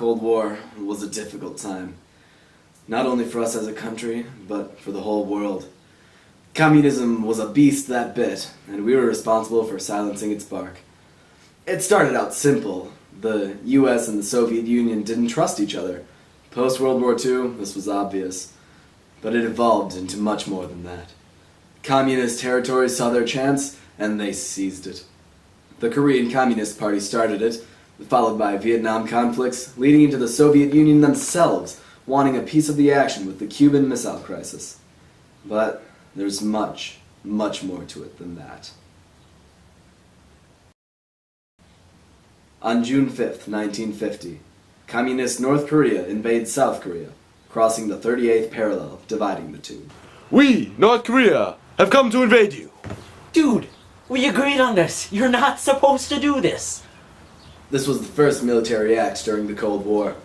Cold War was a difficult time, not only for us as a country, but for the whole world. Communism was a beast that bit, and we were responsible for silencing its bark. It started out simple. The US and the Soviet Union didn't trust each other. Post-World War II, this was obvious. But it evolved into much more than that. Communist territories saw their chance, and they seized it. The Korean Communist Party started it, followed by Vietnam conflicts, leading into the Soviet Union themselves wanting a piece of the action with the Cuban Missile Crisis. But there's much, much more to it than that. On June 5th, 1950, Communist North Korea invades South Korea, crossing the 38th parallel, dividing the two. We, North Korea, have come to invade you. Dude, we agreed on this. You're not supposed to do this. This was the first military act during the Cold War.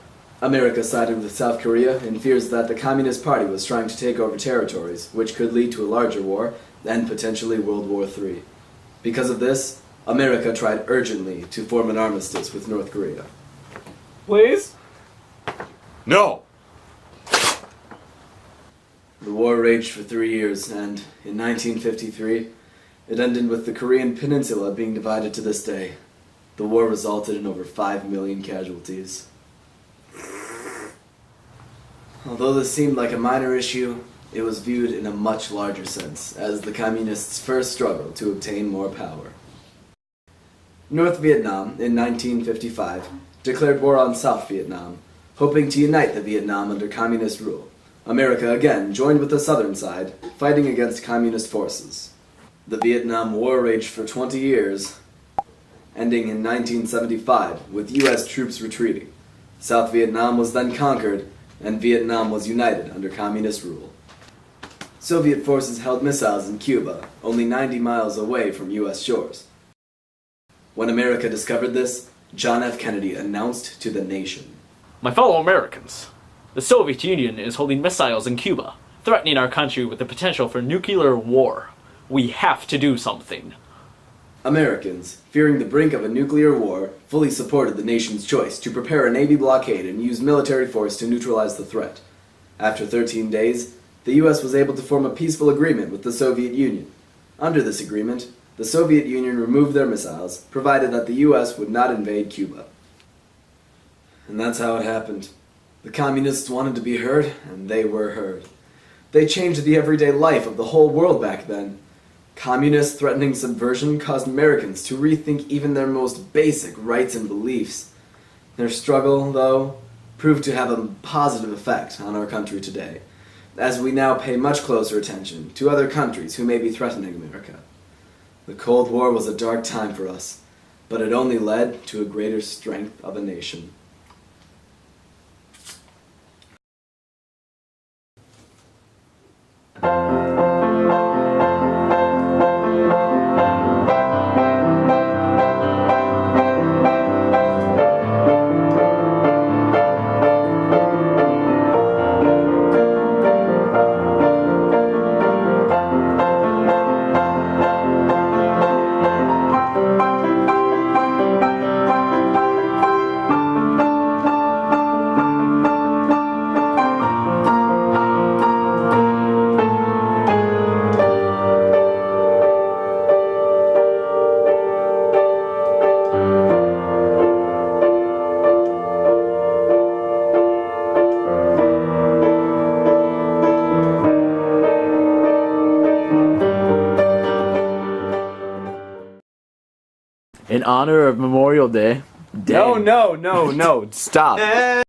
America sided with South Korea in fears that the Communist Party was trying to take over territories, which could lead to a larger war, and potentially World War III. Because of this, America tried urgently to form an armistice with North Korea. Please? No. The war raged for 3 years, and in 1953, it ended with the Korean Peninsula being divided to this day. The war resulted in over 5 million casualties. Although this seemed like a minor issue, it was viewed in a much larger sense as the Communists' first struggle to obtain more power. North Vietnam, in 1955, declared war on South Vietnam, hoping to unite the Vietnam under Communist rule. America again joined with the southern side, fighting against Communist forces. The Vietnam War raged for 20 years, ending in 1975 with US troops retreating. South Vietnam was then conquered, and Vietnam was united under Communist rule. Soviet forces held missiles in Cuba, only 90 miles away from US shores. When America discovered this, John F. Kennedy announced to the nation, My fellow Americans, the Soviet Union is holding missiles in Cuba, threatening our country with the potential for nuclear war. We have to do something. Americans, fearing the brink of a nuclear war, fully supported the nation's choice to prepare a Navy blockade and use military force to neutralize the threat. After 13 days, the US was able to form a peaceful agreement with the Soviet Union. Under this agreement, the Soviet Union removed their missiles, provided that the US would not invade Cuba. And that's how it happened. The Communists wanted to be heard, and they were heard. They changed the everyday life of the whole world back then. Communists threatening subversion caused Americans to rethink even their most basic rights and beliefs. Their struggle, though, proved to have a positive effect on our country today, as we now pay much closer attention to other countries who may be threatening America. The Cold War was a dark time for us, but it only led to a greater strength of a nation. In honor of Memorial Day. No, stop.